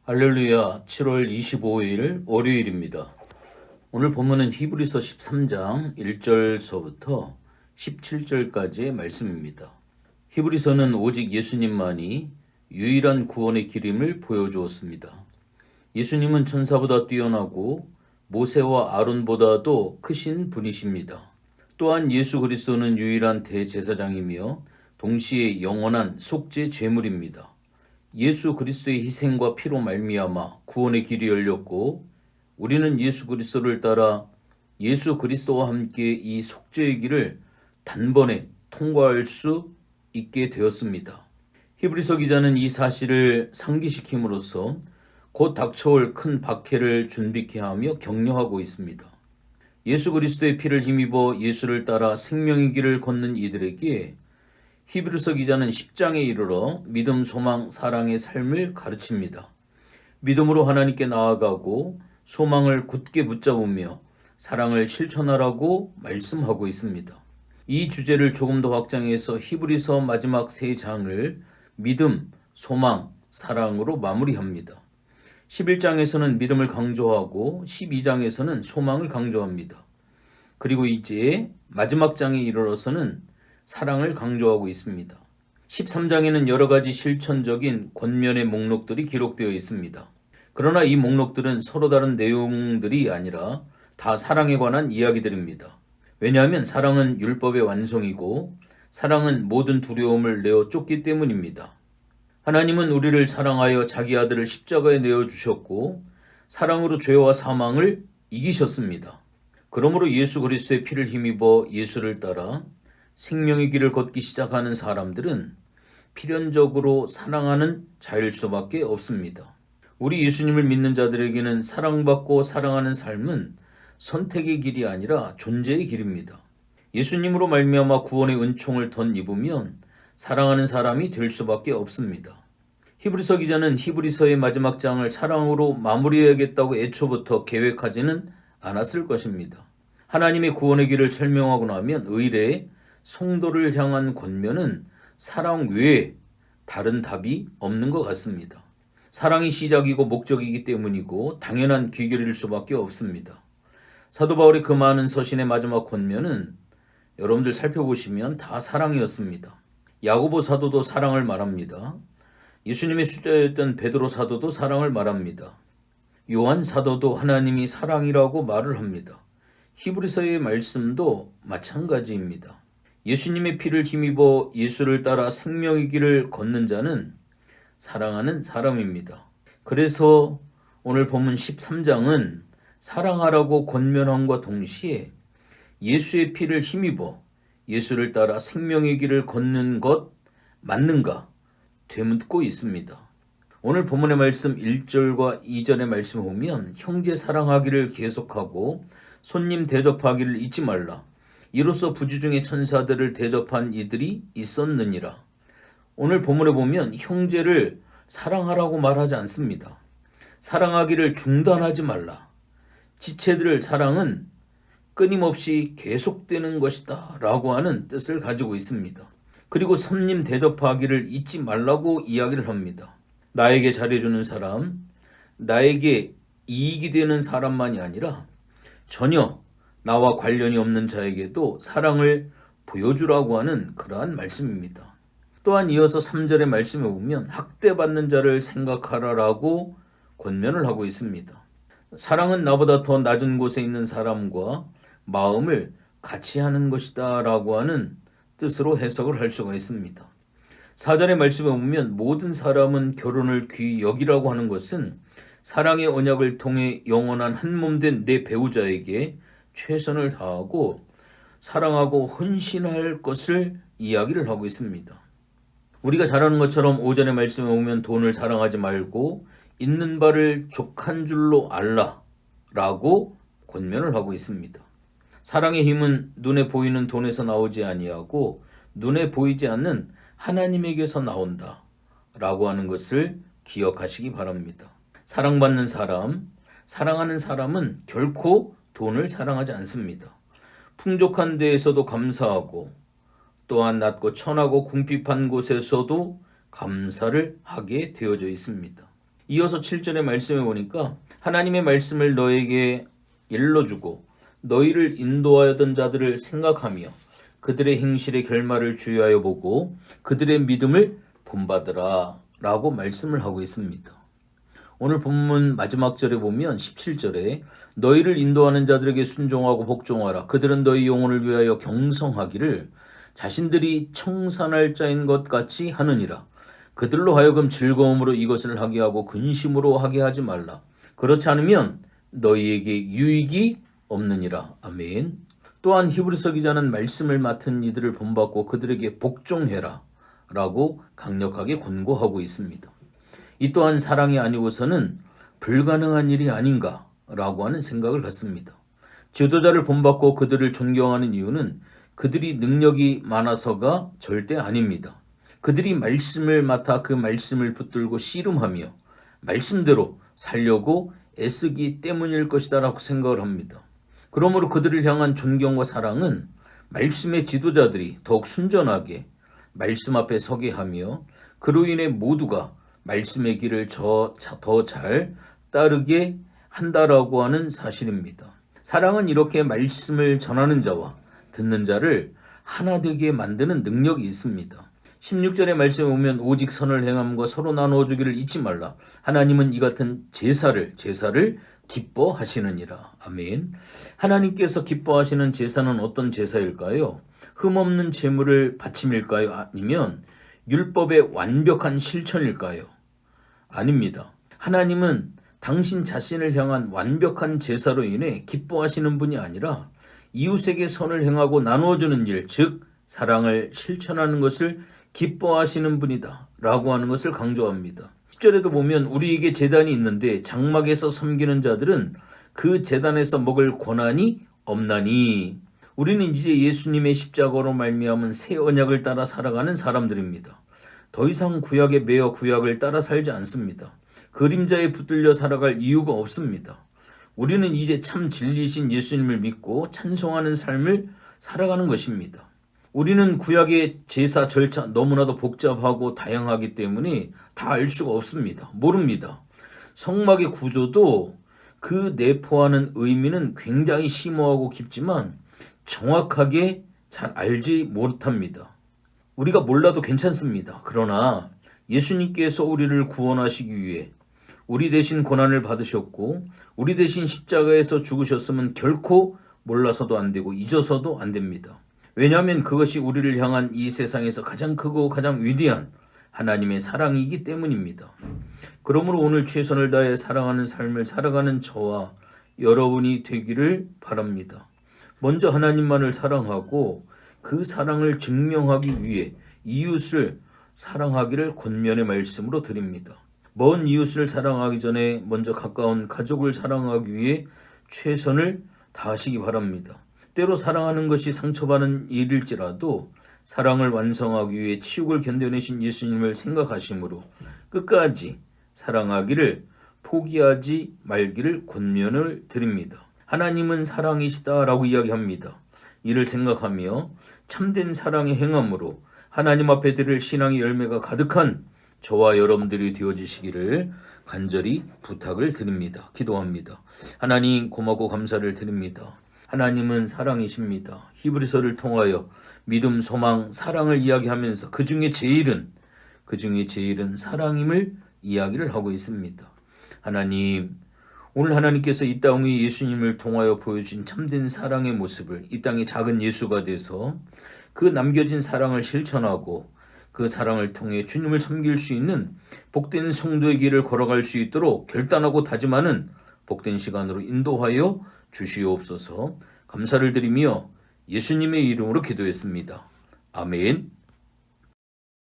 할렐루야. 7월 25일 월요일입니다. 오늘 본문은 히브리서 13장 1절서부터 17절까지의 말씀입니다. 히브리서는 오직 예수님만이 유일한 구원의 길임을 보여주었습니다. 예수님은 천사보다 뛰어나고 모세와 아론보다도 크신 분이십니다. 또한 예수 그리스도는 유일한 대제사장이며 동시에 영원한 속죄 제물입니다. 예수 그리스도의 희생과 피로 말미암아 구원의 길이 열렸고 우리는 예수 그리스도를 따라 예수 그리스도와 함께 이 속죄의 길을 단번에 통과할 수 있게 되었습니다. 히브리서 기자는 이 사실을 상기시킴으로써 곧 닥쳐올 큰 박해를 준비케 하며 격려하고 있습니다. 예수 그리스도의 피를 힘입어 예수를 따라 생명의 길을 걷는 이들에게 히브리서 기자는 10장에 이르러 믿음, 소망, 사랑의 삶을 가르칩니다. 믿음으로 하나님께 나아가고 소망을 굳게 붙잡으며 사랑을 실천하라고 말씀하고 있습니다. 이 주제를 조금 더 확장해서 히브리서 마지막 3장을 믿음, 소망, 사랑으로 마무리합니다. 11장에서는 믿음을 강조하고 12장에서는 소망을 강조합니다. 그리고 이제 마지막 장에 이르러서는 사랑을 강조하고 있습니다. 13장에는 여러 가지 실천적인 권면의 목록들이 기록되어 있습니다. 그러나 이 목록들은 서로 다른 내용들이 아니라 다 사랑에 관한 이야기들입니다. 왜냐하면 사랑은 율법의 완성이고 사랑은 모든 두려움을 내어 쫓기 때문입니다. 하나님은 우리를 사랑하여 자기 아들을 십자가에 내어주셨고 사랑으로 죄와 사망을 이기셨습니다. 그러므로 예수 그리스도의 피를 힘입어 예수를 따라 생명의 길을 걷기 시작하는 사람들은 필연적으로 사랑하는 자일 수밖에 없습니다. 우리 예수님을 믿는 자들에게는 사랑받고 사랑하는 삶은 선택의 길이 아니라 존재의 길입니다. 예수님으로 말미암아 구원의 은총을 덧입으면 사랑하는 사람이 될 수밖에 없습니다. 히브리서 기자는 히브리서의 마지막 장을 사랑으로 마무리해야겠다고 애초부터 계획하지는 않았을 것입니다. 하나님의 구원의 길을 설명하고 나면 의례 성도를 향한 권면은 사랑 외에 다른 답이 없는 것 같습니다. 사랑이 시작이고 목적이기 때문이고 당연한 귀결일 수밖에 없습니다. 사도 바울의 그 많은 서신의 마지막 권면은 여러분들 살펴보시면 다 사랑이었습니다. 야고보 사도도 사랑을 말합니다. 예수님의 수자였던 베드로 사도도 사랑을 말합니다. 요한 사도도 하나님이 사랑이라고 말을 합니다. 히브리서의 말씀도 마찬가지입니다. 예수님의 피를 힘입어 예수를 따라 생명의 길을 걷는 자는 사랑하는 사람입니다. 그래서 오늘 본문 13장은 사랑하라고 권면함과 동시에 예수의 피를 힘입어 예수를 따라 생명의 길을 걷는 것 맞는가 되묻고 있습니다. 오늘 본문의 말씀 1절과 2절의 말씀을 보면 형제 사랑하기를 계속하고 손님 대접하기를 잊지 말라. 이로써 부지중의 천사들을 대접한 이들이 있었느니라. 오늘 본문에 보면 형제를 사랑하라고 말하지 않습니다. 사랑하기를 중단하지 말라. 지체들을 사랑은 끊임없이 계속되는 것이다 라고 하는 뜻을 가지고 있습니다. 그리고 손님 대접하기를 잊지 말라고 이야기를 합니다. 나에게 잘해주는 사람, 나에게 이익이 되는 사람만이 아니라 전혀 나와 관련이 없는 자에게도 사랑을 보여주라고 하는 그러한 말씀입니다. 또한 이어서 3절의 말씀에 보면 학대받는 자를 생각하라라고 권면을 하고 있습니다. 사랑은 나보다 더 낮은 곳에 있는 사람과 마음을 같이 하는 것이다 라고 하는 뜻으로 해석을 할 수가 있습니다. 4절의 말씀에 보면 모든 사람은 결혼을 귀히 여기라고 하는 것은 사랑의 언약을 통해 영원한 한 몸 된 내 배우자에게 최선을 다하고 사랑하고 헌신할 것을 이야기를 하고 있습니다. 우리가 잘 아는 것처럼 오전의 말씀에 보면 돈을 사랑하지 말고 있는 바를 족한 줄로 알라 라고 권면을 하고 있습니다. 사랑의 힘은 눈에 보이는 돈에서 나오지 아니하고 눈에 보이지 않는 하나님에게서 나온다 라고 하는 것을 기억하시기 바랍니다. 사랑받는 사람, 사랑하는 사람은 결코 돈을 사랑하지 않습니다. 풍족한 데에서도 감사하고 또한 낮고 천하고 궁핍한 곳에서도 감사를 하게 되어져 있습니다. 이어서 7절의 말씀에 보니까 하나님의 말씀을 너에게 일러주고 너희를 인도하였던 자들을 생각하며 그들의 행실의 결말을 주의하여 보고 그들의 믿음을 본받으라 라고 말씀을 하고 있습니다. 오늘 본문 마지막 절에 보면 17절에 너희를 인도하는 자들에게 순종하고 복종하라. 그들은 너희 영혼을 위하여 경성하기를 자신들이 청산할 자인 것 같이 하느니라. 그들로 하여금 즐거움으로 이것을 하게 하고 근심으로 하게 하지 말라. 그렇지 않으면 너희에게 유익이 없느니라. 아멘. 또한 히브리서 기자는 말씀을 맡은 이들을 본받고 그들에게 복종해라 라고 강력하게 권고하고 있습니다. 이 또한 사랑이 아니고서는 불가능한 일이 아닌가 라고 하는 생각을 갖습니다. 지도자를 본받고 그들을 존경하는 이유는 그들이 능력이 많아서가 절대 아닙니다. 그들이 말씀을 맡아 그 말씀을 붙들고 씨름하며 말씀대로 살려고 애쓰기 때문일 것이다 라고 생각을 합니다. 그러므로 그들을 향한 존경과 사랑은 말씀의 지도자들이 더욱 순전하게 말씀 앞에 서게 하며 그로 인해 모두가 말씀의 길을 더 잘 따르게 한다라고 하는 사실입니다. 사랑은 이렇게 말씀을 전하는 자와 듣는 자를 하나 되게 만드는 능력이 있습니다. 16절의 말씀에 보면 오직 선을 행함과 서로 나누어 주기를 잊지 말라. 하나님은 이 같은 제사를 기뻐하시느니라. 아멘. 하나님께서 기뻐하시는 제사는 어떤 제사일까요? 흠없는 제물을 바침일까요? 아니면 율법의 완벽한 실천일까요? 아닙니다. 하나님은 당신 자신을 향한 완벽한 제사로 인해 기뻐하시는 분이 아니라 이웃에게 선을 행하고 나누어주는 일, 즉 사랑을 실천하는 것을 기뻐하시는 분이다 라고 하는 것을 강조합니다. 10절에도 보면 우리에게 제단이 있는데 장막에서 섬기는 자들은 그 제단에서 먹을 권한이 없나니. 우리는 이제 예수님의 십자가로 말미암은 새 언약을 따라 살아가는 사람들입니다. 더 이상 구약에 매여 구약을 따라 살지 않습니다. 그림자에 붙들려 살아갈 이유가 없습니다. 우리는 이제 참 진리신 예수님을 믿고 찬송하는 삶을 살아가는 것입니다. 우리는 구약의 제사 절차 너무나도 복잡하고 다양하기 때문에 다 알 수가 없습니다. 모릅니다. 성막의 구조도 그 내포하는 의미는 굉장히 심오하고 깊지만 정확하게 잘 알지 못합니다. 우리가 몰라도 괜찮습니다. 그러나 예수님께서 우리를 구원하시기 위해 우리 대신 고난을 받으셨고 우리 대신 십자가에서 죽으셨으면 결코 몰라서도 안 되고 잊어서도 안 됩니다. 왜냐하면 그것이 우리를 향한 이 세상에서 가장 크고 가장 위대한 하나님의 사랑이기 때문입니다. 그러므로 오늘 최선을 다해 사랑하는 삶을 살아가는 저와 여러분이 되기를 바랍니다. 먼저 하나님만을 사랑하고 그 사랑을 증명하기 위해 이웃을 사랑하기를 권면의 말씀으로 드립니다. 먼 이웃을 사랑하기 전에 먼저 가까운 가족을 사랑하기 위해 최선을 다하시기 바랍니다. 때로 사랑하는 것이 상처받는 일일지라도 사랑을 완성하기 위해 치욕을 견뎌내신 예수님을 생각하심으로 끝까지 사랑하기를 포기하지 말기를 권면을 드립니다. 하나님은 사랑이시다라고 이야기합니다. 이를 생각하며 참된 사랑의 행함으로 하나님 앞에 드릴 신앙의 열매가 가득한 저와 여러분들이 되어지시기를 간절히 부탁을 드립니다. 기도합니다. 하나님 고맙고 감사를 드립니다. 하나님은 사랑이십니다. 히브리서를 통하여 믿음, 소망, 사랑을 이야기하면서 그 중에 제일은 사랑임을 이야기를 하고 있습니다. 하나님, 오늘 하나님께서 이 땅 위에 예수님을 통하여 보여준 참된 사랑의 모습을 이 땅의 작은 예수가 돼서 그 남겨진 사랑을 실천하고 그 사랑을 통해 주님을 섬길 수 있는 복된 성도의 길을 걸어갈 수 있도록 결단하고 다짐하는 복된 시간으로 인도하여 주시옵소서. 감사를 드리며 예수님의 이름으로 기도했습니다. 아멘.